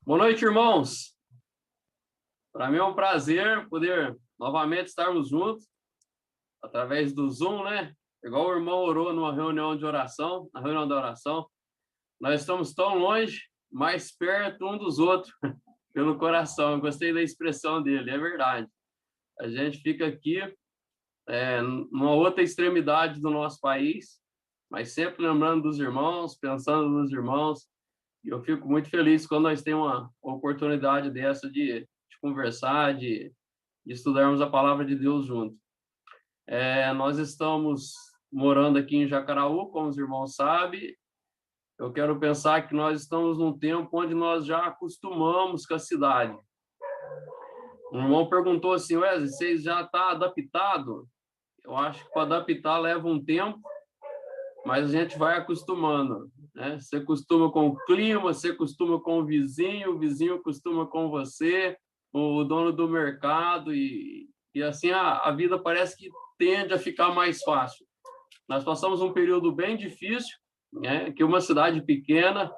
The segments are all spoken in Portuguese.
Boa noite, irmãos. Para mim é um prazer poder novamente estarmos juntos através do Zoom, né? Igual o irmão orou numa reunião de oração, na reunião da oração. Nós estamos tão longe, mais perto um dos outros, pelo coração. Eu gostei da expressão dele, é verdade. A gente fica aqui, numa outra extremidade do nosso país, mas sempre lembrando dos irmãos, pensando nos irmãos. E eu fico muito feliz quando nós temos uma oportunidade dessa de conversar, de estudarmos a palavra de Deus junto. Nós estamos morando aqui em Jacaraú, como os irmãos sabem. Eu quero pensar que nós estamos num tempo onde nós já acostumamos com a cidade. Um irmão perguntou assim: Wesley, vocês já estão adaptados? Eu acho que para adaptar leva um tempo, mas a gente vai acostumando, né? Você acostuma com o clima, você acostuma com o vizinho acostuma com você, o dono do mercado, e assim a vida parece que tende a ficar mais fácil. Nós passamos um período bem difícil, né? Que uma cidade pequena,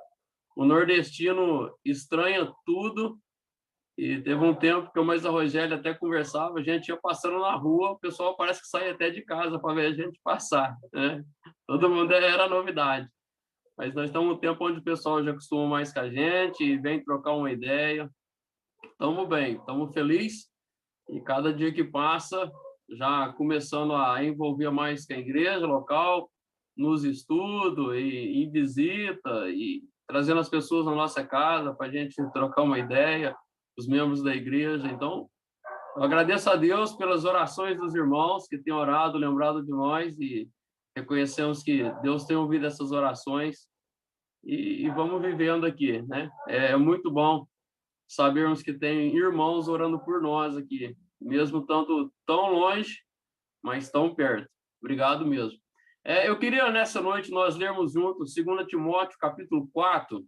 o nordestino estranha tudo, e teve um tempo que eu mais a Rogélia até conversava, a gente ia passando na rua, o pessoal parece que saía até de casa para ver a gente passar, né? Todo mundo era novidade. Mas nós estamos num tempo onde o pessoal já acostuma mais com a gente e vem trocar uma ideia. Estamos bem, estamos felizes, e cada dia que passa, já começando a envolver mais com a igreja local, nos estudos e em visita, e trazendo as pessoas na nossa casa para a gente trocar uma ideia, os membros da igreja. Então, eu agradeço a Deus pelas orações dos irmãos que têm orado, lembrado de nós, e reconhecemos que Deus tem ouvido essas orações, e vamos vivendo aqui, né? É muito bom sabermos que tem irmãos orando por nós aqui, mesmo tanto tão longe, mas tão perto. Obrigado mesmo. Eu queria, nessa noite, nós lermos juntos 2 Timóteo, capítulo 4.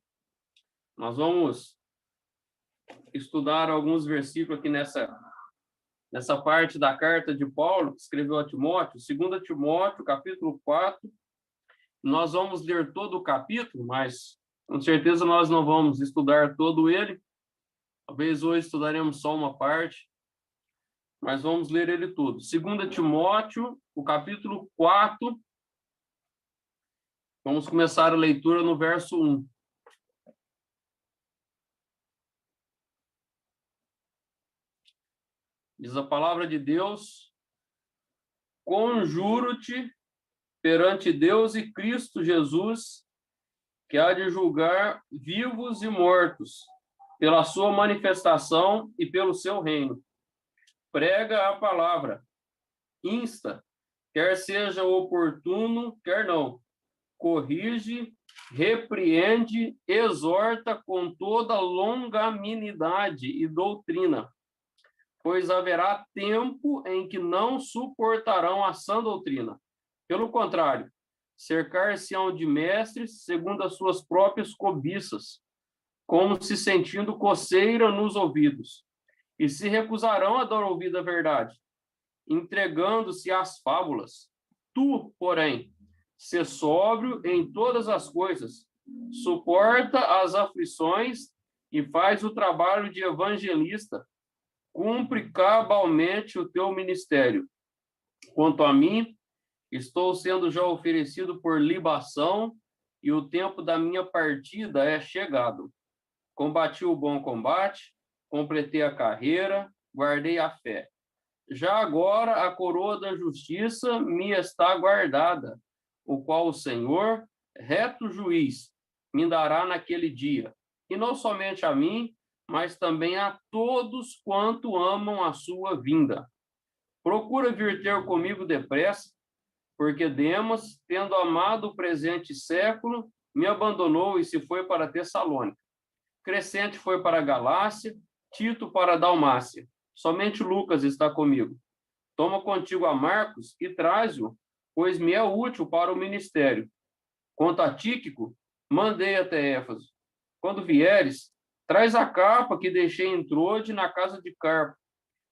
Nós vamos estudar alguns versículos aqui nessa parte da carta de Paulo, que escreveu a Timóteo, 2 Timóteo, capítulo 4. Nós vamos ler todo o capítulo, mas com certeza nós não vamos estudar todo ele. Talvez hoje estudaremos só uma parte, mas vamos ler ele todo. 2 Timóteo, o capítulo 4. Vamos começar a leitura no verso 1. Diz a palavra de Deus: Conjuro-te perante Deus e Cristo Jesus, que há de julgar vivos e mortos, pela sua manifestação e pelo seu reino. Prega a palavra, insta, quer seja oportuno, quer não. Corrige, repreende, exorta com toda longanimidade e doutrina, pois haverá tempo em que não suportarão a sã doutrina. Pelo contrário, cercar-se-ão de mestres segundo as suas próprias cobiças, como se sentindo coceira nos ouvidos, e se recusarão a dar ouvido à verdade, entregando-se às fábulas. Tu, porém, sê sóbrio em todas as coisas, suporta as aflições e faz o trabalho de evangelista, cumpre cabalmente o teu ministério. Quanto a mim, estou sendo já oferecido por libação, e o tempo da minha partida é chegado. Combati o bom combate, completei a carreira, guardei a fé. Já agora a coroa da justiça me está guardada, o qual o Senhor, reto juiz, me dará naquele dia, e não somente a mim, mas também a todos quanto amam a sua vinda. Procura vir ter comigo depressa, porque Demas, tendo amado o presente século, me abandonou e se foi para Tessalônica. Crescente foi para a Galácia, Tito para a Dalmácia. Somente Lucas está comigo. Toma contigo a Marcos e traze-o, pois me é útil para o ministério. Quanto a Tíquico, mandei até Éfeso. Quando vieres, traz a capa que deixei em Trode na casa de Carpo,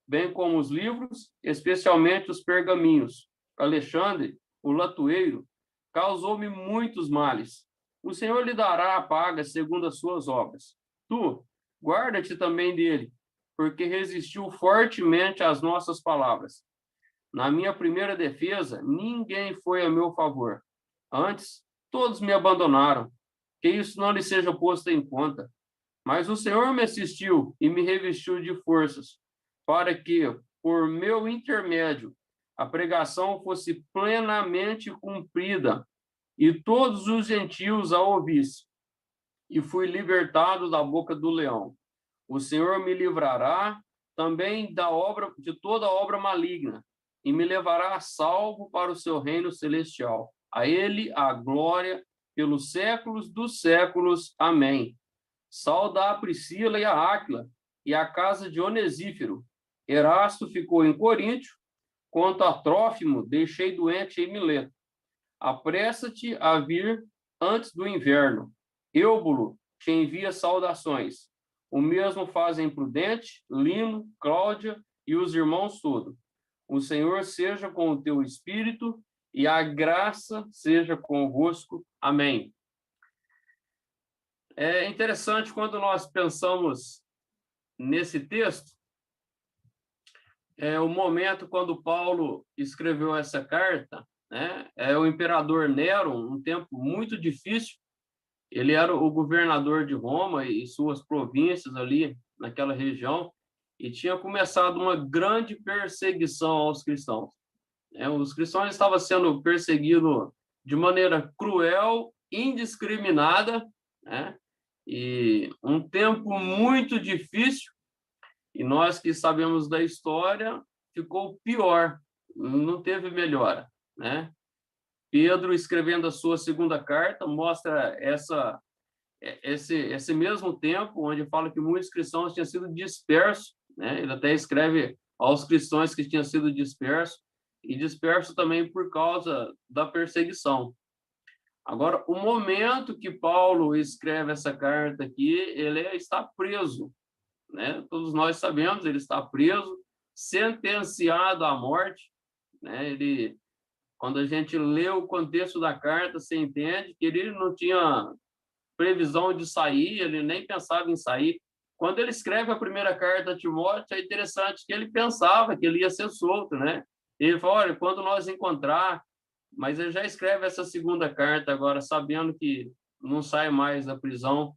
bem como os livros, especialmente os pergaminhos. Alexandre, o latoeiro, causou-me muitos males. O Senhor lhe dará a paga segundo as suas obras. Tu, guarda-te também dele, porque resistiu fortemente às nossas palavras. Na minha primeira defesa, ninguém foi a meu favor. Antes, todos me abandonaram. Que isso não lhe seja posto em conta. Mas o Senhor me assistiu e me revestiu de forças, para que, por meu intermédio, a pregação fosse plenamente cumprida e todos os gentios a ouvissem. E fui libertado da boca do leão. O Senhor me livrará também de toda obra maligna e me levará a salvo para o seu reino celestial. A ele a glória pelos séculos dos séculos. Amém. Sauda a Priscila e a Áquila e a casa de Onesífero. Erasto ficou em Coríntio. Quanto a Trófimo, deixei doente em Mileto. Apressa-te a vir antes do inverno. Eubulo te envia saudações. O mesmo fazem Prudente, Lino, Cláudia e os irmãos todos. O Senhor seja com o teu espírito e a graça seja convosco. Amém. É interessante quando nós pensamos nesse texto, o momento quando Paulo escreveu essa carta, né? É o imperador Nero, um tempo muito difícil. Ele era o governador de Roma e suas províncias ali naquela região, e tinha começado uma grande perseguição aos cristãos. Os cristãos estavam sendo perseguidos de maneira cruel, indiscriminada, né? E um tempo muito difícil, e nós que sabemos da história, ficou pior, não teve melhora, né? Pedro, escrevendo a sua segunda carta, mostra esse mesmo tempo, onde fala que muitos cristãos tinham sido dispersos, né? Ele até escreve aos cristãos que tinham sido dispersos, e dispersos também por causa da perseguição. Agora, o momento que Paulo escreve essa carta aqui, ele está preso, né? Todos nós sabemos, ele está preso, sentenciado à morte, né? Quando a gente lê o contexto da carta, você entende que ele não tinha previsão de sair, ele nem pensava em sair. Quando ele escreve a primeira carta a Timóteo, é interessante que ele pensava que ele ia ser solto, né? Ele fala, olha, quando nós encontrar, mas ele já escreve essa segunda carta agora, sabendo que não sai mais da prisão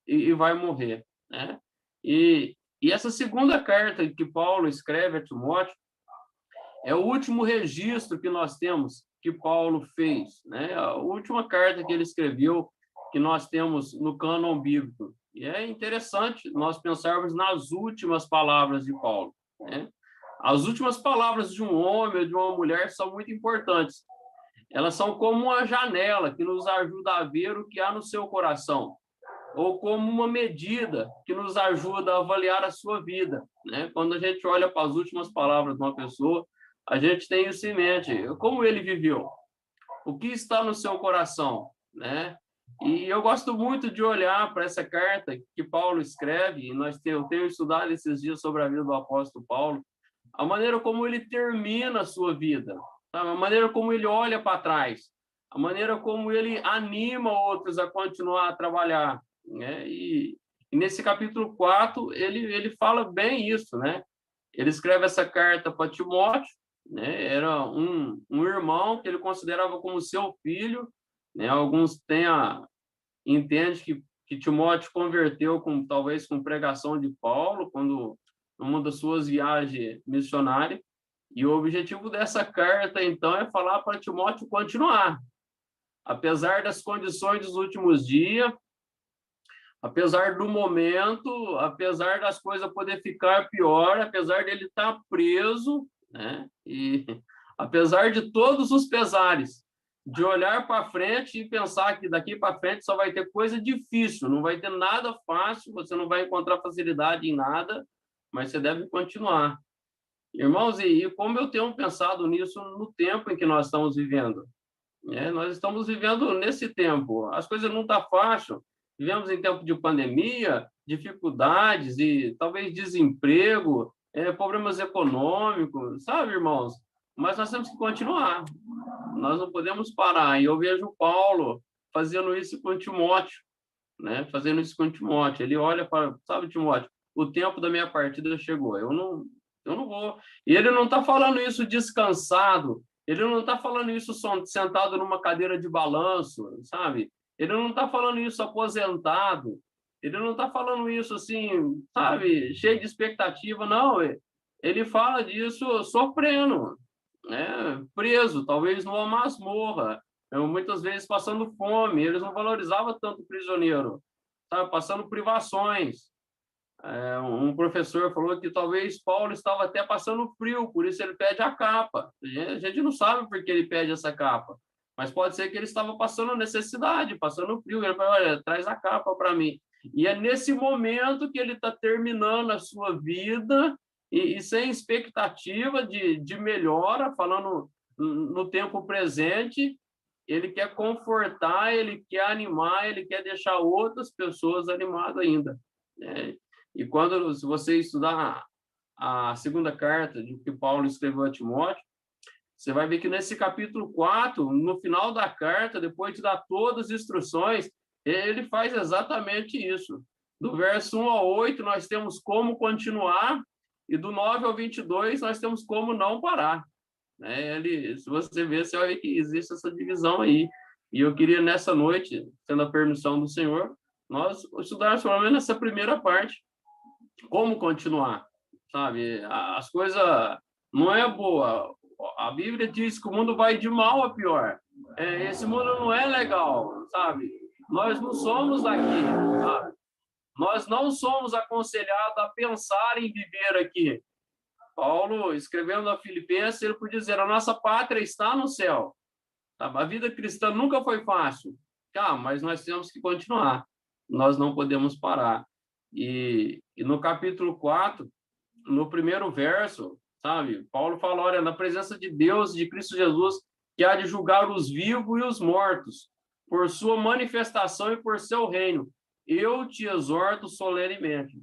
e vai morrer, né? E essa segunda carta que Paulo escreve a Timóteo é o último registro que nós temos que Paulo fez, né? A última carta que ele escreveu que nós temos no cânon bíblico. E é interessante nós pensarmos nas últimas palavras de Paulo, né? As últimas palavras de um homem ou de uma mulher são muito importantes. Elas são como uma janela que nos ajuda a ver o que há no seu coração, ou como uma medida que nos ajuda a avaliar a sua vida, né? Quando a gente olha para as últimas palavras de uma pessoa, a gente tem isso em mente. Como ele viveu? O que está no seu coração, né? E eu gosto muito de olhar para essa carta que Paulo escreve, e eu tenho estudado esses dias sobre a vida do apóstolo Paulo, a maneira como ele termina a sua vida, sabe? A maneira como ele olha para trás, a maneira como ele anima outros a continuar a trabalhar, né? E nesse capítulo 4, ele fala bem isso, né? Ele escreve essa carta para Timóteo, né? Era um irmão que ele considerava como seu filho, né? Alguns entendem que Timóteo converteu talvez com pregação de Paulo, quando numa das suas viagens missionárias, e o objetivo dessa carta, então, é falar para Timóteo continuar. Apesar das condições dos últimos dias, apesar do momento, apesar das coisas poder ficar pior, apesar dele estar preso, né? E apesar de todos os pesares, de olhar para frente e pensar que daqui para frente só vai ter coisa difícil, não vai ter nada fácil, você não vai encontrar facilidade em nada, mas você deve continuar. Irmãos, e como eu tenho pensado nisso no tempo em que nós estamos vivendo, né? Nós estamos vivendo nesse tempo, as coisas não estão fáceis, vivemos em tempo de pandemia, dificuldades e talvez desemprego, problemas econômicos, sabe, irmãos? Mas nós temos que continuar, nós não podemos parar. E eu vejo Paulo fazendo isso com Timóteo, né? Fazendo isso com Timóteo. Ele olha para, sabe, Timóteo, o tempo da minha partida chegou. Eu não vou. E ele não está falando isso descansado. Ele não está falando isso sentado numa cadeira de balanço, sabe? Ele não está falando isso aposentado. Ele não está falando isso assim, sabe, cheio de expectativa. Não, ele fala disso sofrendo, né? Preso, talvez numa masmorra, muitas vezes passando fome. Eles não valorizavam tanto o prisioneiro, sabe? Passando privações. Um professor falou que talvez Paulo estava até passando frio, por isso ele pede a capa. A gente não sabe por que ele pede essa capa, mas pode ser que ele estava passando necessidade, passando frio. Ele falou: olha, traz a capa para mim. E é nesse momento que ele está terminando a sua vida e sem expectativa de melhora, falando no tempo presente. Ele quer confortar, ele quer animar, ele quer deixar outras pessoas animadas ainda, né? E quando, se você estudar a segunda carta de que Paulo escreveu a Timóteo, você vai ver que nesse capítulo 4, no final da carta, depois de dar todas as instruções, ele faz exatamente isso. Do verso 1 ao 8, nós temos como continuar, e do 9 ao 22, nós temos como não parar, né? Se você ver, você vai ver que existe essa divisão aí. E eu queria, nessa noite, tendo a permissão do Senhor, nós estudarmos pelo menos essa primeira parte, como continuar, sabe? As coisas não é boa. A Bíblia diz que o mundo vai de mal a pior. Esse mundo não é legal, sabe? Nós não somos daqui, sabe? Nós não somos aconselhados a pensar em viver aqui. Paulo, escrevendo a Filipenses, ele podia dizer: a nossa pátria está no céu. Sabe? A vida cristã nunca foi fácil. Mas nós temos que continuar. Nós não podemos parar. E no capítulo 4, no primeiro verso, sabe, Paulo fala: olha, na presença de Deus, de Cristo Jesus, que há de julgar os vivos e os mortos, por sua manifestação e por seu reino, eu te exorto solenemente.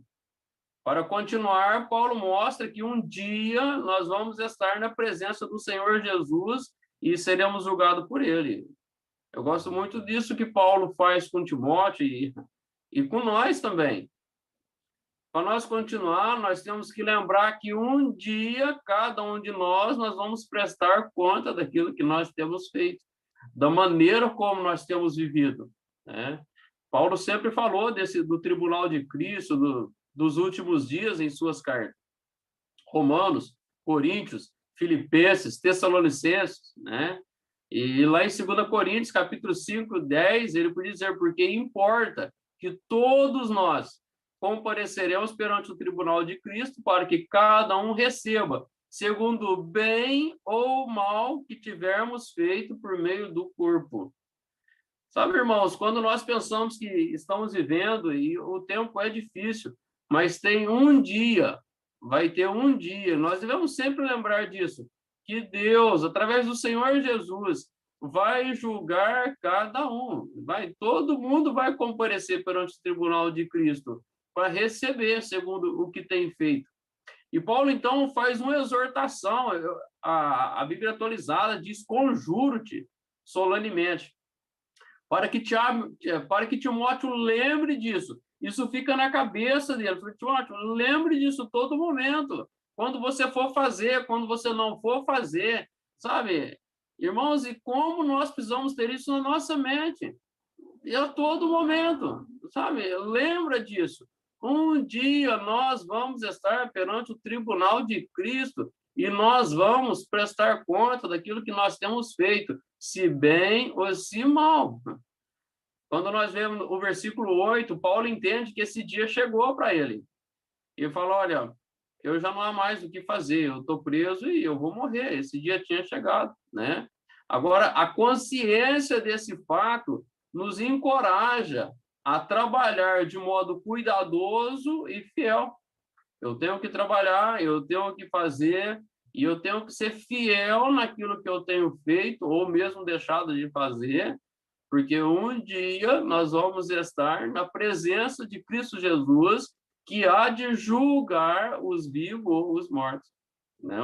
Para continuar, Paulo mostra que um dia nós vamos estar na presença do Senhor Jesus e seremos julgados por ele. Eu gosto muito disso que Paulo faz com Timóteo e com nós também. Para nós continuar, nós temos que lembrar que um dia, cada um de nós vamos prestar conta daquilo que nós temos feito, da maneira como nós temos vivido, né? Paulo sempre falou do tribunal de Cristo, dos últimos dias em suas cartas. Romanos, Coríntios, Filipenses, Tessalonicenses, né? E lá em 2 Coríntios, capítulo 5, 10, ele podia dizer: porque importa que todos nós compareceremos perante o tribunal de Cristo para que cada um receba, segundo o bem ou mal que tivermos feito por meio do corpo. Sabe, irmãos, quando nós pensamos que estamos vivendo, e o tempo é difícil, mas tem um dia, vai ter um dia, nós devemos sempre lembrar disso, que Deus, através do Senhor Jesus, vai julgar cada um. Todo mundo vai comparecer perante o tribunal de Cristo para receber segundo o que tem feito. E Paulo, então, faz uma exortação. A Bíblia atualizada diz: conjuro-te solenemente, para que Timóteo lembre disso. Isso fica na cabeça dele. Timóteo, lembre disso todo momento. Quando você for fazer, quando você não for fazer, sabe? Irmãos, e como nós precisamos ter isso na nossa mente? E a todo momento, sabe? Lembra disso. Um dia nós vamos estar perante o tribunal de Cristo e nós vamos prestar conta daquilo que nós temos feito, se bem ou se mal. Quando nós vemos o versículo 8, Paulo entende que esse dia chegou para ele. E fala: olha, eu já não há mais o que fazer, eu estou preso e eu vou morrer. Esse dia tinha chegado, né? Agora, a consciência desse fato nos encoraja a trabalhar de modo cuidadoso e fiel. Eu tenho que trabalhar, eu tenho que fazer, e eu tenho que ser fiel naquilo que eu tenho feito, ou mesmo deixado de fazer, porque um dia nós vamos estar na presença de Cristo Jesus, que há de julgar os vivos ou os mortos. Né?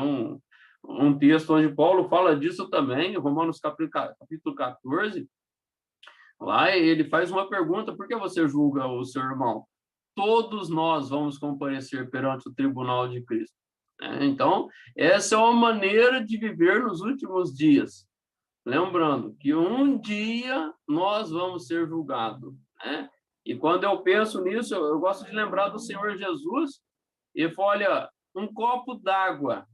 Um texto onde Paulo fala disso também, em Romanos capítulo 14, Lá ele faz uma pergunta: por que você julga o seu irmão? Todos nós vamos comparecer perante o tribunal de Cristo. Então, essa é uma maneira de viver nos últimos dias. Lembrando que um dia nós vamos ser julgados, né? E quando eu penso nisso, eu gosto de lembrar do Senhor Jesus. E fala: olha, um copo d'água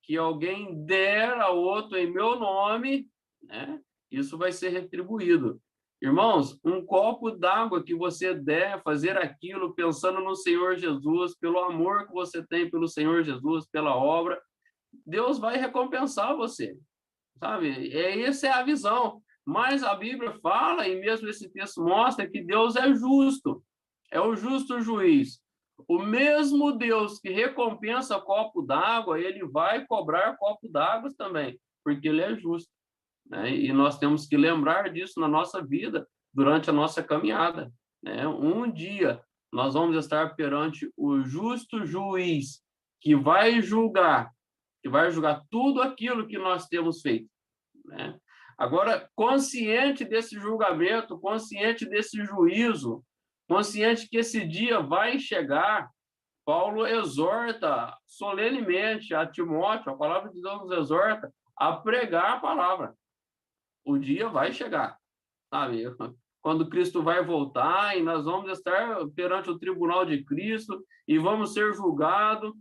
que alguém der a outro em meu nome, né? Isso vai ser retribuído. Irmãos, um copo d'água que você der, fazer aquilo pensando no Senhor Jesus, pelo amor que você tem pelo Senhor Jesus, pela obra, Deus vai recompensar você, sabe? Essa é a visão. Mas a Bíblia fala, e mesmo esse texto mostra, que Deus é justo, é o justo juiz. O mesmo Deus que recompensa copo d'água, ele vai cobrar copo d'água também, porque ele é justo, né? E nós temos que lembrar disso na nossa vida, durante a nossa caminhada, né? Um dia nós vamos estar perante o justo juiz, que vai julgar tudo aquilo que nós temos feito, né? Agora, consciente desse julgamento, consciente desse juízo, consciente que esse dia vai chegar, Paulo exorta solenemente a Timóteo, a palavra de Deus nos exorta a pregar a palavra. O dia vai chegar, sabe? Quando Cristo vai voltar e nós vamos estar perante o tribunal de Cristo e vamos ser julgados.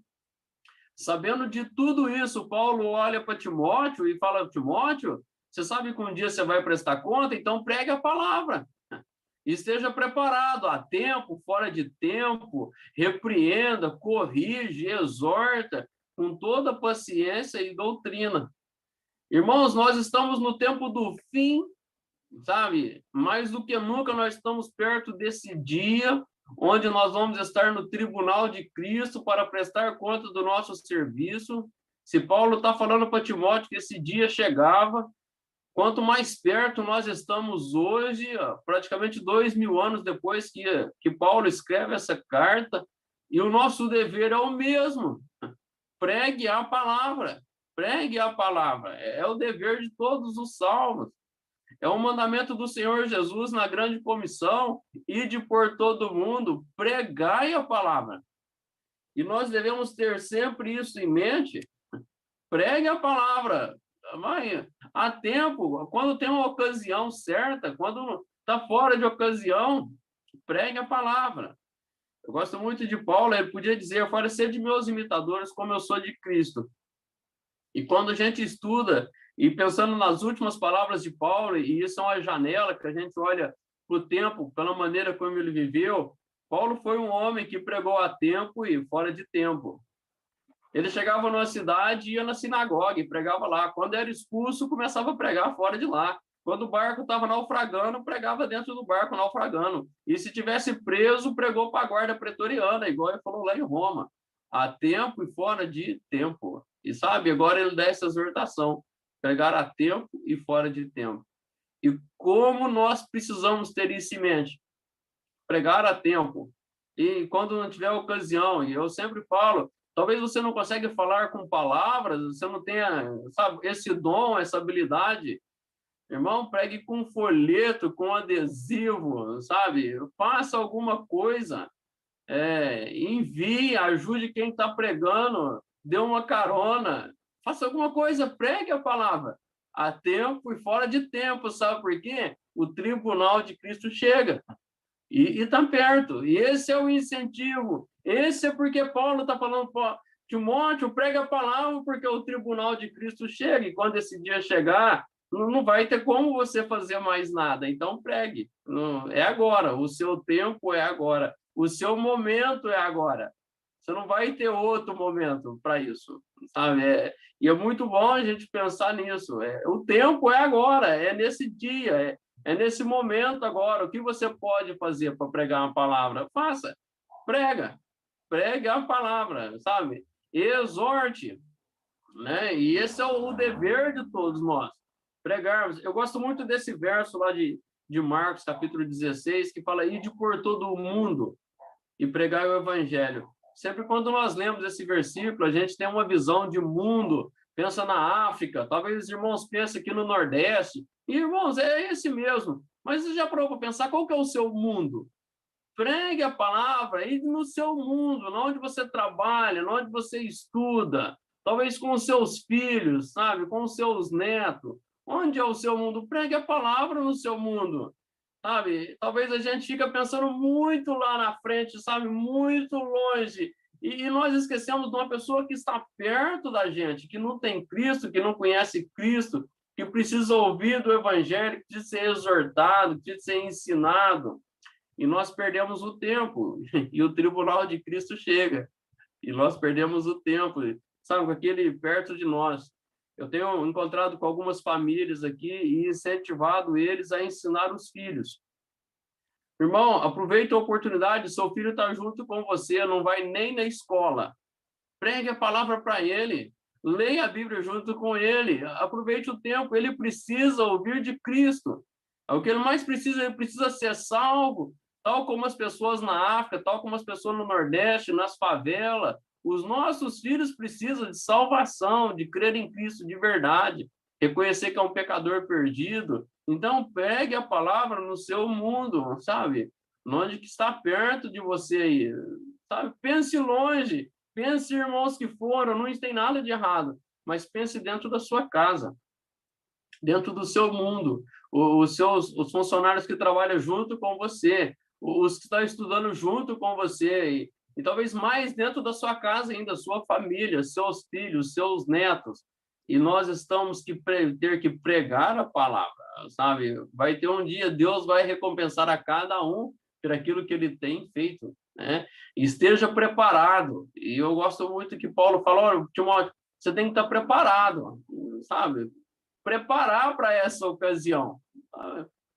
Sabendo de tudo isso, Paulo olha para Timóteo e fala: Timóteo, você sabe que um dia você vai prestar conta, então pregue a palavra. Esteja preparado, a tempo, fora de tempo, repreenda, corrige, exorta, com toda paciência e doutrina. Irmãos, nós estamos no tempo do fim, sabe? Mais do que nunca nós estamos perto desse dia, onde nós vamos estar no tribunal de Cristo para prestar conta do nosso serviço. Se Paulo está falando para Timóteo que esse dia chegava, quanto mais perto nós estamos hoje, praticamente 2000 anos depois que Paulo escreve essa carta, e o nosso dever é o mesmo: pregue a palavra, pregue a palavra. É o dever de todos os salmos. É um mandamento do Senhor Jesus na grande comissão: ide por todo mundo, pregai a palavra. E nós devemos ter sempre isso em mente: pregue a palavra. Mãe, há tempo, quando tem uma ocasião certa, quando está fora de ocasião, pregue a palavra. Eu gosto muito de Paulo, ele podia dizer: fora ser de meus imitadores, como eu sou de Cristo. E quando a gente estuda, e pensando nas últimas palavras de Paulo, e isso é uma janela que a gente olha para o tempo, pela maneira como ele viveu, Paulo foi um homem que pregou a tempo e fora de tempo. Ele chegava numa cidade, ia na sinagoga e pregava lá. Quando era expulso, começava a pregar fora de lá. Quando o barco estava naufragando, pregava dentro do barco naufragando. E se tivesse preso, pregou para a guarda pretoriana, igual ele falou lá em Roma: há tempo e fora de tempo. E sabe, agora ele dá essa exortação: pregar a tempo e fora de tempo. E como nós precisamos ter isso em mente: pregar a tempo. E quando não tiver ocasião, e eu sempre falo, talvez você não consiga falar com palavras, você não tenha, sabe, esse dom, essa habilidade. Irmão, pregue com folheto, com adesivo, sabe? Faça alguma coisa. Envie, ajude quem está pregando, dê uma carona. Faça alguma coisa, pregue a palavra. A tempo e fora de tempo, sabe por quê? O tribunal de Cristo chega. E está perto. E esse é o incentivo. Esse é porque Paulo está falando para Timóteo: prega a palavra, porque o tribunal de Cristo chega. E quando esse dia chegar, não vai ter como você fazer mais nada. Então, pregue. É agora. O seu tempo é agora. O seu momento é agora. Você não vai ter outro momento para isso, sabe? E é muito bom a gente pensar nisso. O tempo é agora, é nesse dia, é nesse momento agora. O que você pode fazer para pregar uma palavra? Faça, pregue a palavra, sabe? Exorte, né? E esse é o dever de todos nós, pregarmos. Eu gosto muito desse verso lá de Marcos, capítulo 16, que fala: ide por todo o mundo e pregar o evangelho. Sempre quando nós lemos esse versículo, a gente tem uma visão de mundo, pensa na África, talvez os irmãos pensem aqui no Nordeste. E, irmãos, é esse mesmo. Mas você já parou para pensar qual que é o seu mundo? Pregue a palavra aí no seu mundo, onde você trabalha, onde você estuda, talvez com os seus filhos, sabe, com os seus netos. Onde é o seu mundo? Pregue a palavra no seu mundo, sabe? Talvez a gente fica pensando muito lá na frente, sabe, muito longe. E nós esquecemos de uma pessoa que está perto da gente, que não tem Cristo, que não conhece Cristo, que precisa ouvir do Evangelho, que precisa ser exortado, que precisa ser ensinado. E nós perdemos o tempo, e o tribunal de Cristo chega, e nós perdemos o tempo, sabe, com aquele perto de nós. Eu tenho encontrado com algumas famílias aqui e incentivado eles a ensinar os filhos. Irmão, aproveita a oportunidade, seu filho está junto com você, não vai nem na escola. Pregue a palavra para ele, leia a Bíblia junto com ele, aproveite o tempo, ele precisa ouvir de Cristo. É o que ele mais precisa, ele precisa ser salvo, tal como as pessoas na África, tal como as pessoas no Nordeste, nas favelas. Os nossos filhos precisam de salvação, de crer em Cristo de verdade, reconhecer que é um pecador perdido. Então, pegue a palavra no seu mundo, sabe? Onde que está perto de você aí, sabe? Pense longe, pense irmãos que foram, não tem nada de errado, mas pense dentro da sua casa, dentro do seu mundo, os funcionários que trabalham junto com você, os que estão estudando junto com você, e talvez mais dentro da sua casa ainda, sua família, seus filhos, seus netos. E nós estamos que ter que pregar a palavra, sabe? Vai ter um dia, Deus vai recompensar a cada um por aquilo que ele tem feito, né? Esteja preparado. E eu gosto muito que Paulo falou, olha, Timóteo, você tem que estar preparado, sabe? Preparar para essa ocasião.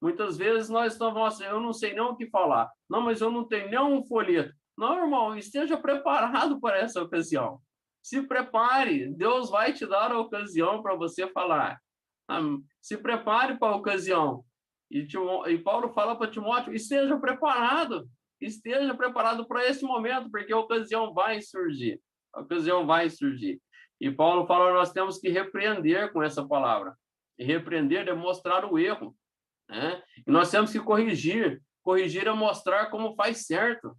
Muitas vezes nós estamos assim, eu não sei nem o que falar. Não, mas eu não tenho nem um folheto. Não, irmão, esteja preparado para essa ocasião. Se prepare, Deus vai te dar a ocasião para você falar. Se prepare para a ocasião. E Paulo fala para Timóteo, esteja preparado para esse momento, porque a ocasião vai surgir. A ocasião vai surgir. E Paulo fala, nós temos que repreender com essa palavra. E repreender é mostrar o erro, né? E nós temos que corrigir. Corrigir é mostrar como faz certo.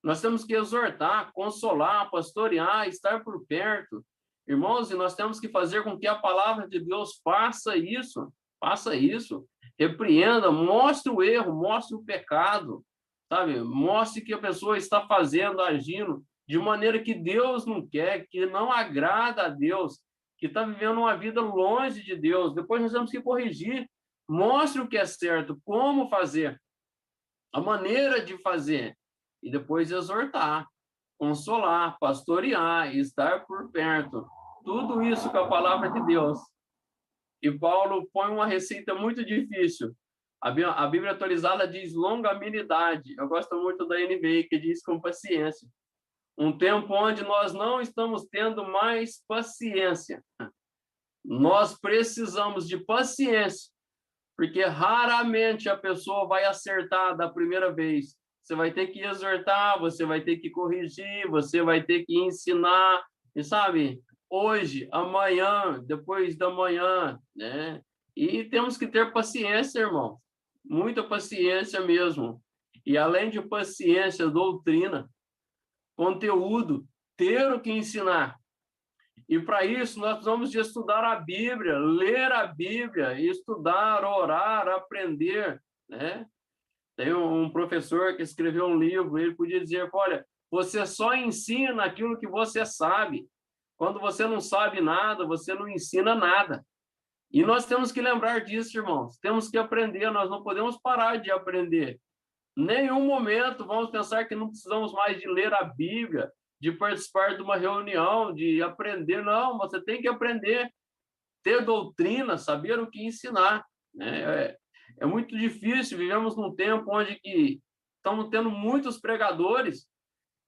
Nós temos que exortar, consolar, pastorear, estar por perto. Irmãos, e nós temos que fazer com que a palavra de Deus faça isso. Faça isso. Repreenda, mostre o erro, mostre o pecado, sabe? Mostre que a pessoa está fazendo, agindo de maneira que Deus não quer, que não agrada a Deus, que está vivendo uma vida longe de Deus. Depois nós temos que corrigir. Mostre o que é certo, como fazer, a maneira de fazer. E depois exortar, consolar, pastorear, estar por perto. Tudo isso com a palavra de Deus. E Paulo põe uma receita muito difícil. A Bíblia atualizada diz longanimidade. Eu gosto muito da NVI, que diz com paciência. Um tempo onde nós não estamos tendo mais paciência. Nós precisamos de paciência, porque raramente a pessoa vai acertar da primeira vez. Você vai ter que exortar, você vai ter que corrigir, você vai ter que ensinar, e sabe, hoje, amanhã, depois da manhã, né? E temos que ter paciência, irmão, muita paciência mesmo. E além de paciência, doutrina, conteúdo, ter o que ensinar. E para isso nós precisamos de estudar a Bíblia, ler a Bíblia, estudar, orar, aprender, né? Tem um professor que escreveu um livro, ele podia dizer, olha, você só ensina aquilo que você sabe. Quando você não sabe nada, você não ensina nada. E nós temos que lembrar disso, irmãos. Temos que aprender, nós não podemos parar de aprender. Nenhum momento vamos pensar que não precisamos mais de ler a Bíblia, de participar de uma reunião, de aprender. Não, você tem que aprender, ter doutrina, saber o que ensinar, né? É muito difícil, vivemos num tempo onde que estamos tendo muitos pregadores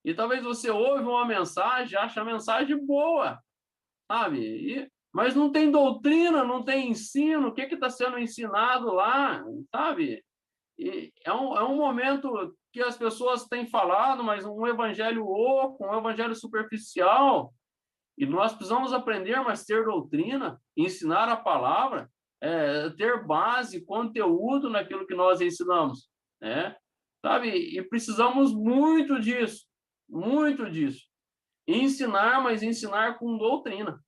e talvez você ouve uma mensagem, acha a mensagem boa, sabe? Mas não tem doutrina, não tem ensino, o que está sendo ensinado lá, sabe? E é um momento que as pessoas têm falado, mas um evangelho oco, um evangelho superficial. E nós precisamos aprender, mas ter doutrina, ensinar a palavra, ter base, conteúdo naquilo que nós ensinamos, né? Sabe? E precisamos muito disso, muito disso. Ensinar, mas ensinar com doutrina.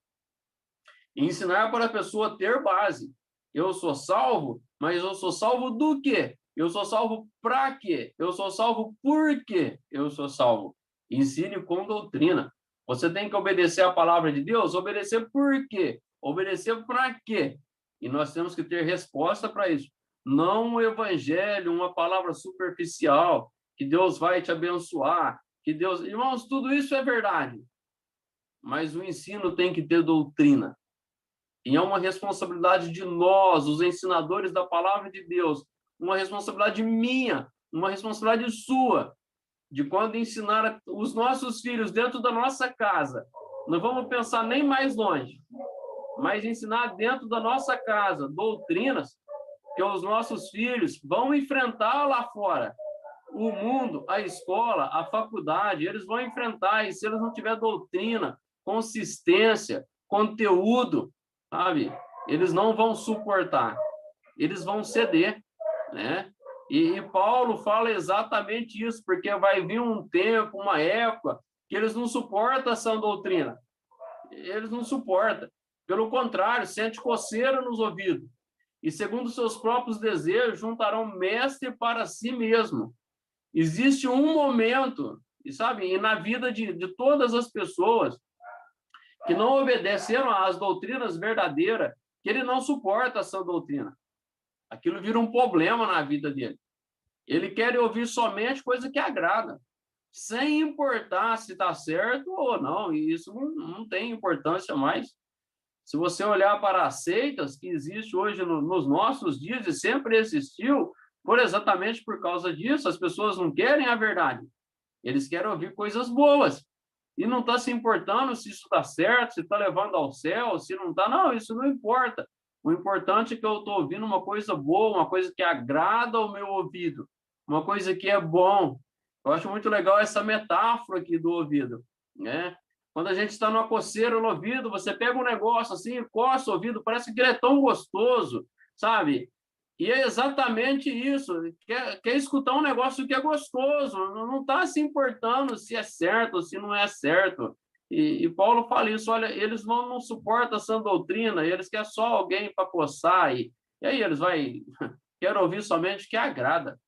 Ensinar para a pessoa ter base. Eu sou salvo, mas eu sou salvo do quê? Eu sou salvo para quê? Eu sou salvo por quê? Eu sou salvo. Ensine com doutrina. Você tem que obedecer a palavra de Deus, obedecer por quê? Obedecer para quê? E nós temos que ter resposta para isso. Não um evangelho, uma palavra superficial, que Deus vai te abençoar, que Deus... Irmãos, tudo isso é verdade. Mas o ensino tem que ter doutrina. E é uma responsabilidade de nós, os ensinadores da palavra de Deus, uma responsabilidade minha, uma responsabilidade sua, de quando ensinar os nossos filhos dentro da nossa casa. Não vamos pensar nem mais longe, mas ensinar dentro da nossa casa doutrinas que os nossos filhos vão enfrentar lá fora. O mundo, a escola, a faculdade, eles vão enfrentar, e se eles não tiverem doutrina, consistência, conteúdo, sabe? Eles não vão suportar, eles vão ceder, né? E Paulo fala exatamente isso, porque vai vir um tempo, uma época, que eles não suportam essa doutrina. Eles não suportam. Pelo contrário, sente coceira nos ouvidos. E, segundo seus próprios desejos, juntarão mestre para si mesmo. Existe um momento, e sabe, e na vida de todas as pessoas que não obedeceram às doutrinas verdadeiras, que ele não suporta essa doutrina. Aquilo vira um problema na vida dele. Ele quer ouvir somente coisa que agrada, sem importar se está certo ou não, e isso não tem importância mais. Se você olhar para as seitas que existem hoje nos nossos dias, e sempre existiu, exatamente por causa disso, as pessoas não querem a verdade, eles querem ouvir coisas boas, e não está se importando se isso está certo, se está levando ao céu, se não está, não, isso não importa. O importante é que eu estou ouvindo uma coisa boa, uma coisa que agrada ao meu ouvido, uma coisa que é bom. Eu acho muito legal essa metáfora aqui do ouvido, né? Quando a gente está numa coceira no ouvido, você pega um negócio assim, coça o ouvido, parece que ele é tão gostoso, sabe? E é exatamente isso. Quer escutar um negócio que é gostoso, não está se importando se é certo ou se não é certo. E Paulo fala isso, olha, eles não suportam essa doutrina, eles querem só alguém para coçar, e aí eles querem ouvir somente o que agrada.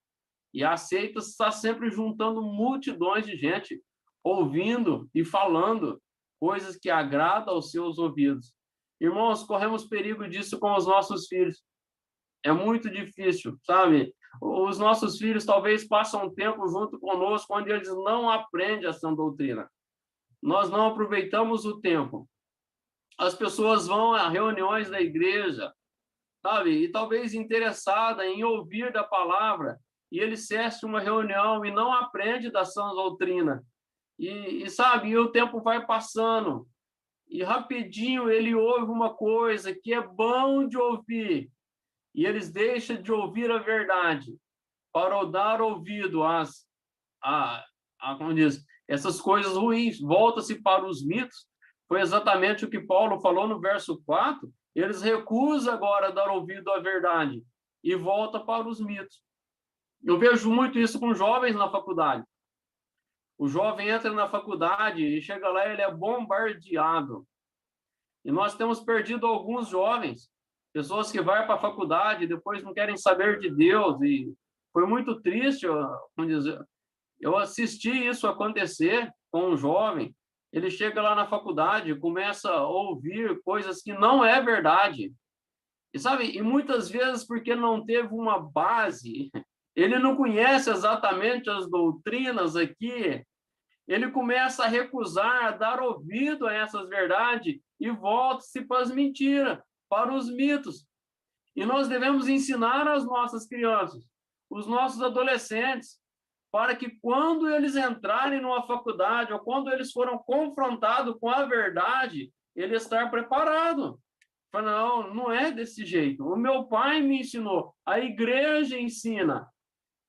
E a seita está sempre juntando multidões de gente, ouvindo e falando coisas que agradam aos seus ouvidos. Irmãos, corremos perigo disso com os nossos filhos. É muito difícil, sabe? Os nossos filhos talvez passam um tempo junto conosco onde eles não aprendem essa doutrina. Nós não aproveitamos o tempo. As pessoas vão a reuniões da igreja, sabe? E talvez interessada em ouvir da palavra, e ele cesse uma reunião e não aprende da sã doutrina. Sabe, e o tempo vai passando, e rapidinho ele ouve uma coisa que é bom de ouvir, e eles deixam de ouvir a verdade para dar ouvido como diz, essas coisas ruins, volta-se para os mitos. Foi exatamente o que Paulo falou no verso 4, eles recusam agora dar ouvido à verdade e volta para os mitos. Eu vejo muito isso com jovens na faculdade. O jovem entra na faculdade e chega lá, ele é bombardeado. E nós temos perdido alguns jovens, pessoas que vão para a faculdade e depois não querem saber de Deus. E foi muito triste, vamos dizer, eu assisti isso acontecer com um jovem. Ele chega lá na faculdade e começa a ouvir coisas que não é verdade. E sabe, e muitas vezes porque não teve uma base, ele não conhece exatamente as doutrinas aqui, ele começa a recusar, a dar ouvido a essas verdades e volta-se para as mentiras, para os mitos. E nós devemos ensinar as nossas crianças, os nossos adolescentes, para que quando eles entrarem numa faculdade ou quando eles foram confrontados com a verdade, ele estar preparado. Fala, não, não é desse jeito. O meu pai me ensinou, a igreja ensina.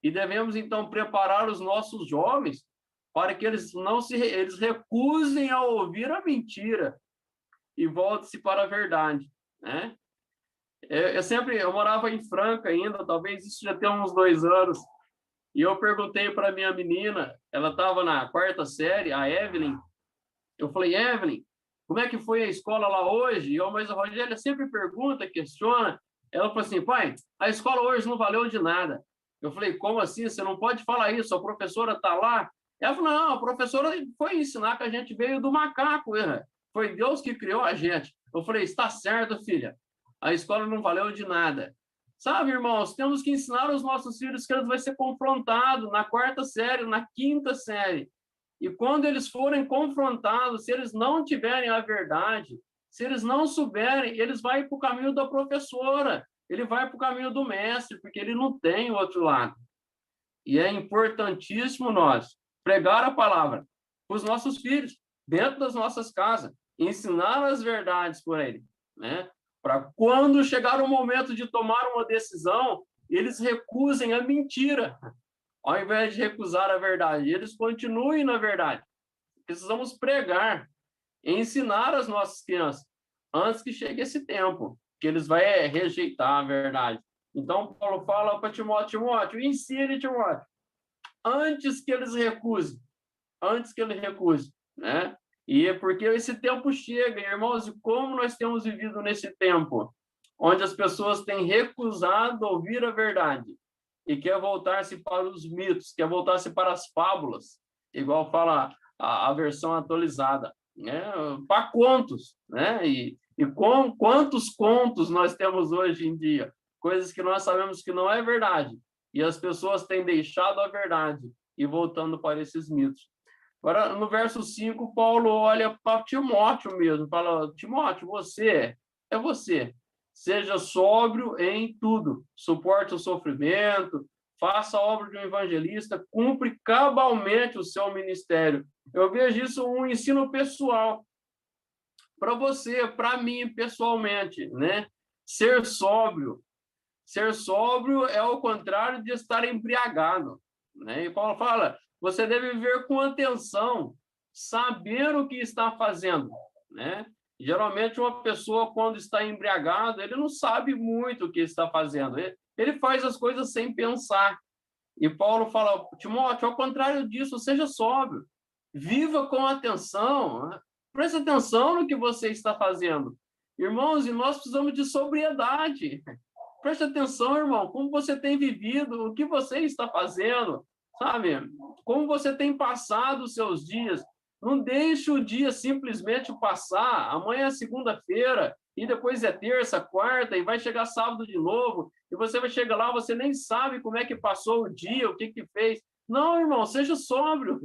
E devemos, então, preparar os nossos jovens para que eles recusem a ouvir a mentira e voltem-se para a verdade, né? Eu morava em Franca ainda, talvez isso já tenha uns 2 anos, e eu perguntei para minha menina, ela estava na 4ª série, a Evelyn. Eu falei, Evelyn, como é que foi a escola lá hoje? Mas a Rogéria sempre pergunta, questiona. Ela falou assim, pai, a escola hoje não valeu de nada. Eu falei, como assim? Você não pode falar isso, a professora está lá. Ela falou, não, a professora foi ensinar que a gente veio do macaco, foi Deus que criou a gente. Eu falei, está certo, filha, a escola não valeu de nada. Sabe, irmãos, temos que ensinar os nossos filhos que eles vão ser confrontados na 4ª série, na 5ª série. E quando eles forem confrontados, se eles não tiverem a verdade, se eles não souberem, eles vão para o caminho da professora, ele vai para o caminho do mestre, porque ele não tem o outro lado. E é importantíssimo nós pregar a palavra para os nossos filhos, dentro das nossas casas, ensinar as verdades por ele, né? Para quando chegar o momento de tomar uma decisão, eles recusem a mentira, ao invés de recusar a verdade, eles continuem na verdade. Precisamos pregar, ensinar as nossas crianças, antes que chegue esse tempo, que eles vão rejeitar a verdade. Então, Paulo fala para Timóteo, ensine Timóteo, antes que eles recusem, né? E é porque esse tempo chega, irmãos, e como nós temos vivido nesse tempo, onde as pessoas têm recusado ouvir a verdade, e quer voltar-se para os mitos, quer voltar-se para as fábulas, igual fala a versão atualizada, né? Para contos, né? Quantos contos nós temos hoje em dia? Coisas que nós sabemos que não é verdade, e as pessoas têm deixado a verdade e voltando para esses mitos. Agora, no verso 5, Paulo olha para Timóteo mesmo, fala, Timóteo, você, seja sóbrio em tudo, suporte o sofrimento, faça a obra de um evangelista, cumpre cabalmente o seu ministério. Eu vejo isso um ensino pessoal para você, para mim pessoalmente, né? Ser sóbrio é o contrário de estar embriagado, né? E Paulo fala, você deve viver com atenção, saber o que está fazendo, né? Geralmente, uma pessoa, quando está embriagado, ele não sabe muito o que está fazendo. Ele faz as coisas sem pensar. E Paulo fala, Timóteo, ao contrário disso, seja sóbrio. Viva com atenção. Preste atenção no que você está fazendo. Irmãos, e nós precisamos de sobriedade. Preste atenção, irmão, como você tem vivido, o que você está fazendo, sabe? Como você tem passado os seus dias. Não deixe o dia simplesmente passar. Amanhã é segunda-feira, e depois é terça, quarta, e vai chegar sábado de novo, e você vai chegar lá, você nem sabe como é que passou o dia, o que fez. Não, irmão, seja sóbrio.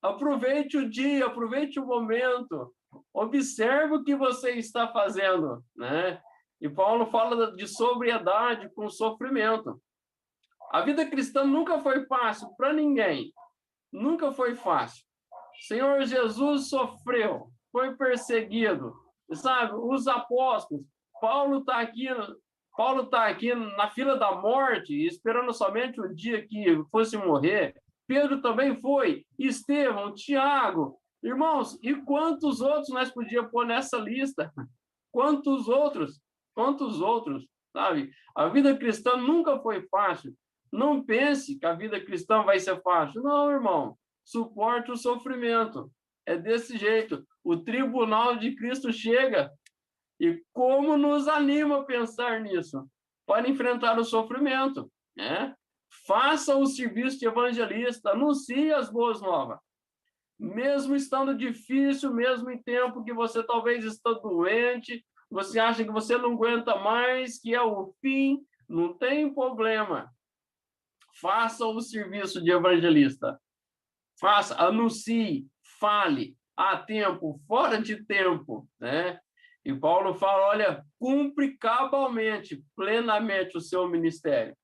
Aproveite o dia, aproveite o momento. Observe o que você está fazendo, né? E Paulo fala de sobriedade com sofrimento. A vida cristã nunca foi fácil para ninguém. Nunca foi fácil. O Senhor Jesus sofreu, foi perseguido, sabe? Os apóstolos, Paulo está aqui na fila da morte, esperando somente o dia que fosse morrer. Pedro também foi, Estevão, Tiago. Irmãos, e quantos outros nós podíamos pôr nessa lista? Quantos outros, sabe? A vida cristã nunca foi fácil. Não pense que a vida cristã vai ser fácil. Não, irmão. Suporte o sofrimento. É desse jeito. O tribunal de Cristo chega. E como nos anima pensar nisso? Para enfrentar o sofrimento, né? Faça o serviço de evangelista, anuncie as boas novas. Mesmo estando difícil, mesmo em tempo que você talvez está doente, você acha que você não aguenta mais, que é o fim, não tem problema. Faça o serviço de evangelista. Faça, anuncie, fale, há tempo, fora de tempo, né? E Paulo fala, olha, cumpre cabalmente, plenamente o seu ministério.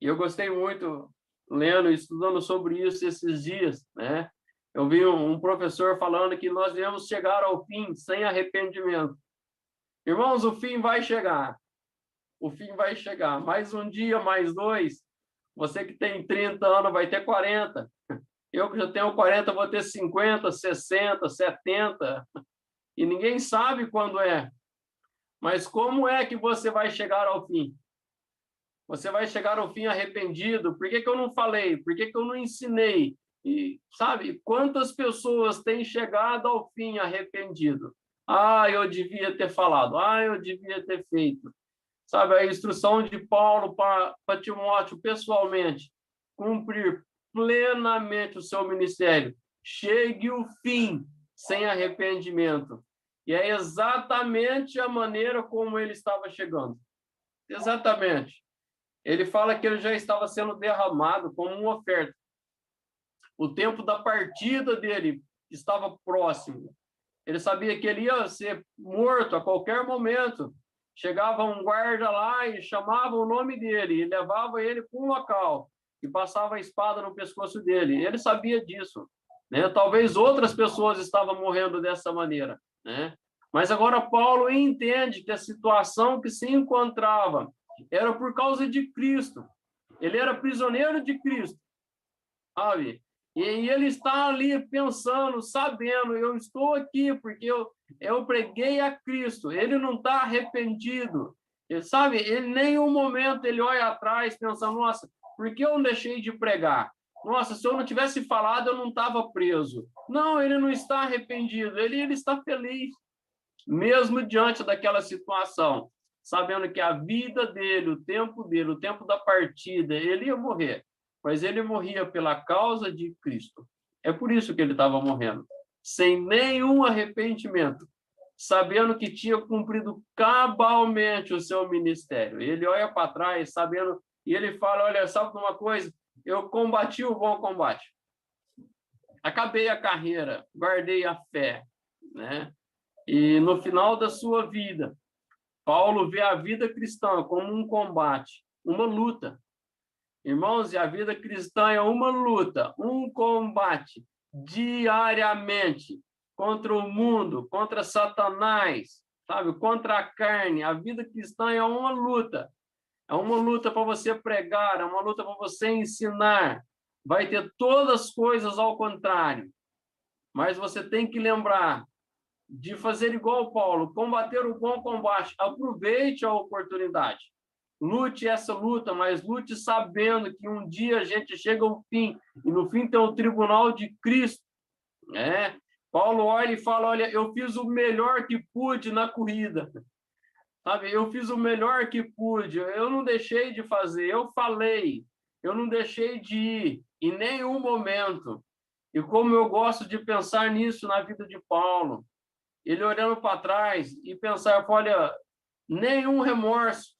E eu gostei muito, lendo e estudando sobre isso esses dias, né? Eu vi um professor falando que nós devemos chegar ao fim sem arrependimento. Irmãos, o fim vai chegar. O fim vai chegar. Mais um dia, mais 2. Você que tem 30 anos vai ter 40. Eu que já tenho 40, vou ter 50, 60, 70, e ninguém sabe quando é. Mas como é que você vai chegar ao fim? Você vai chegar ao fim arrependido? Por que que eu não falei? Por que que eu não ensinei? E, sabe, quantas pessoas têm chegado ao fim arrependido? Ah, eu devia ter falado. Ah, eu devia ter feito. Sabe, a instrução de Paulo para Timóteo, pessoalmente, cumprir plenamente o seu ministério. Chegue o fim sem arrependimento. E é exatamente a maneira como ele estava chegando. Exatamente. Ele fala que ele já estava sendo derramado como uma oferta. O tempo da partida dele estava próximo. Ele sabia que ele ia ser morto a qualquer momento. Chegava um guarda lá e chamava o nome dele e levava ele para um local e passava a espada no pescoço dele. Ele sabia disso, né? Talvez outras pessoas estavam morrendo dessa maneira, né? Mas agora Paulo entende que a situação que se encontrava era por causa de Cristo. Ele era prisioneiro de Cristo, sabe? E ele está ali pensando, sabendo, eu estou aqui porque eu preguei a Cristo. Ele não está arrependido. Ele, sabe, ele em nenhum momento ele olha atrás pensando, nossa, por que eu não deixei de pregar? Nossa, se eu não tivesse falado, eu não estava preso. Não, ele não está arrependido, ele está feliz, mesmo diante daquela situação, sabendo que a vida dele, o tempo da partida, ele ia morrer, mas ele morria pela causa de Cristo. É por isso que ele estava morrendo, sem nenhum arrependimento, sabendo que tinha cumprido cabalmente o seu ministério. Ele olha para trás, sabendo, e ele fala, olha, sabe uma coisa? Eu combati o bom combate. Acabei a carreira, guardei a fé, né? E no final da sua vida, Paulo vê a vida cristã como um combate, uma luta. Irmãos, e a vida cristã é uma luta, um combate diariamente contra o mundo, contra Satanás, sabe? Contra a carne. A vida cristã é uma luta. É uma luta para você pregar, é uma luta para você ensinar. Vai ter todas as coisas ao contrário. Mas você tem que lembrar de fazer igual Paulo, combater o bom combate. Aproveite a oportunidade. Lute essa luta, mas lute sabendo que um dia a gente chega ao fim, e no fim tem o tribunal de Cristo, né? Paulo olha e fala, olha, eu fiz o melhor que pude na corrida, sabe? Eu fiz o melhor que pude, eu não deixei de fazer, eu falei, eu não deixei de ir em nenhum momento. E como eu gosto de pensar nisso na vida de Paulo, ele olhando para trás e pensar, olha, nenhum remorso,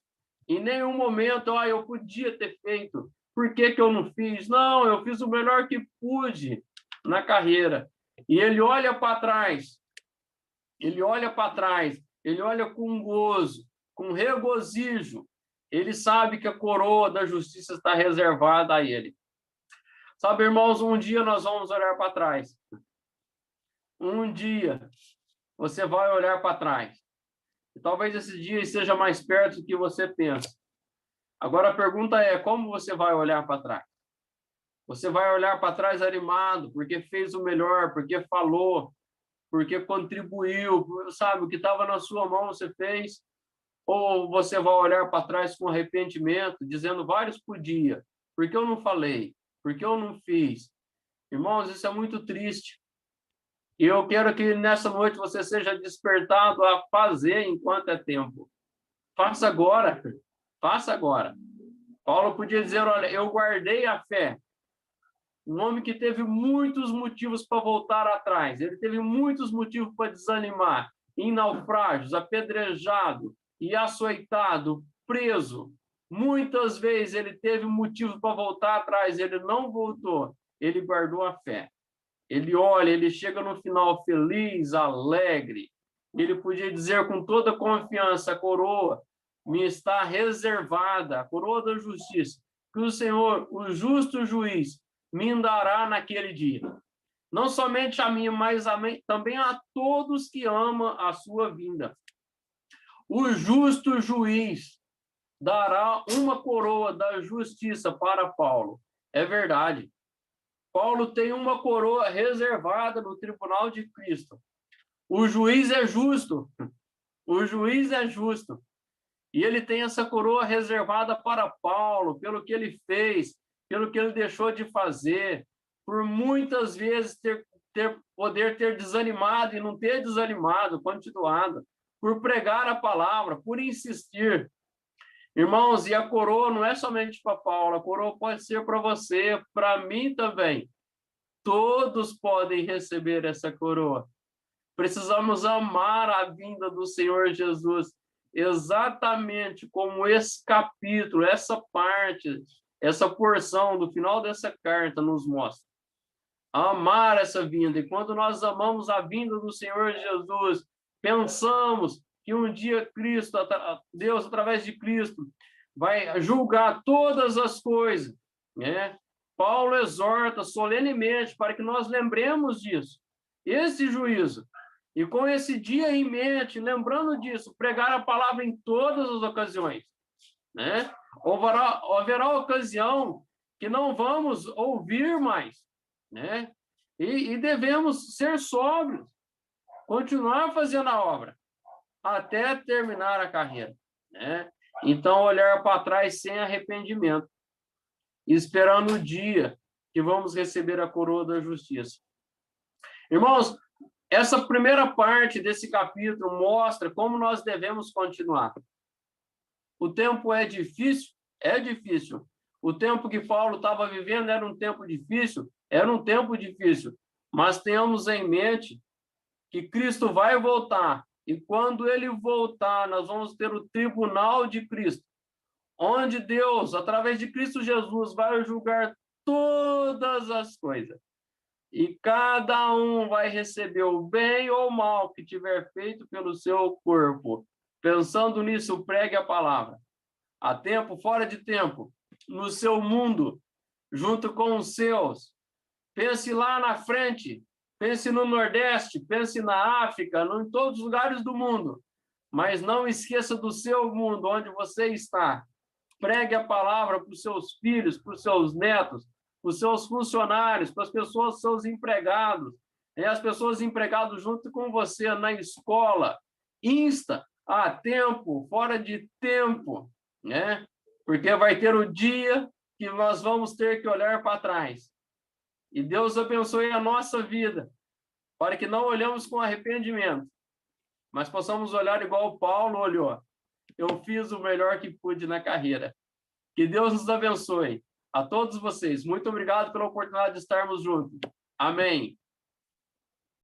em nenhum momento, eu podia ter feito, por que que eu não fiz? Não, eu fiz o melhor que pude na carreira. E ele olha para trás, ele olha para trás, ele olha com gozo, com regozijo. Ele sabe que a coroa da justiça está reservada a ele. Sabe, irmãos, um dia nós vamos olhar para trás. Um dia você vai olhar para trás. E talvez esse dia esteja mais perto do que você pensa. Agora a pergunta é, como você vai olhar para trás? Você vai olhar para trás animado, porque fez o melhor, porque falou, porque contribuiu, sabe, o que estava na sua mão você fez? Ou você vai olhar para trás com arrependimento, dizendo vários por dia, porque eu não falei, porque eu não fiz? Irmãos, isso é muito triste. E eu quero que nessa noite você seja despertado a fazer enquanto é tempo. Faça agora, faça agora. Paulo podia dizer, olha, eu guardei a fé. Um homem que teve muitos motivos para voltar atrás. Ele teve muitos motivos para desanimar. Em naufrágios, apedrejado e açoitado, preso. Muitas vezes ele teve motivos para voltar atrás. Ele não voltou. Ele guardou a fé. Ele olha, ele chega no final feliz, alegre. Ele podia dizer com toda confiança, a coroa me está reservada, a coroa da justiça, que o Senhor, o justo juiz, me dará naquele dia. Não somente a mim, mas também a todos que amam a sua vinda. O justo juiz dará uma coroa da justiça para Paulo. É verdade. Paulo tem uma coroa reservada no tribunal de Cristo. O juiz é justo. O juiz é justo. E ele tem essa coroa reservada para Paulo, pelo que ele fez, pelo que ele deixou de fazer, por muitas vezes poder ter desanimado e não ter desanimado, continuado, por pregar a palavra, por insistir. Irmãos, e a coroa não é somente para Paulo, a coroa pode ser para você, para mim também. Todos podem receber essa coroa. Precisamos amar a vinda do Senhor Jesus, exatamente como esse capítulo, essa parte, essa porção do final dessa carta nos mostra. Amar essa vinda. E quando nós amamos a vinda do Senhor Jesus, pensamos que um dia Cristo, Deus, através de Cristo, vai julgar todas as coisas, né? Paulo exorta solenemente para que nós lembremos disso, esse juízo. E com esse dia em mente, lembrando disso, pregar a palavra em todas as ocasiões, né? Haverá ocasião que não vamos ouvir mais, né? E devemos ser sóbrios, continuar fazendo a obra até terminar a carreira, né? Então, olhar para trás sem arrependimento, esperando o dia que vamos receber a coroa da justiça. Irmãos, essa primeira parte desse capítulo mostra como nós devemos continuar. O tempo é difícil? É difícil. O tempo que Paulo estava vivendo era um tempo difícil? Era um tempo difícil. Mas tenhamos em mente que Cristo vai voltar. E quando ele voltar, nós vamos ter o tribunal de Cristo, onde Deus, através de Cristo Jesus, vai julgar todas as coisas. E cada um vai receber o bem ou o mal que tiver feito pelo seu corpo. Pensando nisso, pregue a palavra. A tempo, fora de tempo, no seu mundo, junto com os seus. Pense lá na frente, pense no Nordeste, pense na África, em todos os lugares do mundo. Mas não esqueça do seu mundo, onde você está. Pregue a palavra para os seus filhos, para os seus netos, para os seus funcionários, para as pessoas, seus empregados, e as pessoas empregadas junto com você na escola. Insta a tempo, fora de tempo, né? Porque vai ter o dia que nós vamos ter que olhar para trás. E Deus abençoe a nossa vida, para que não olhemos com arrependimento, mas possamos olhar igual Paulo olhou. Eu fiz o melhor que pude na carreira. Que Deus nos abençoe. A todos vocês, muito obrigado pela oportunidade de estarmos juntos. Amém.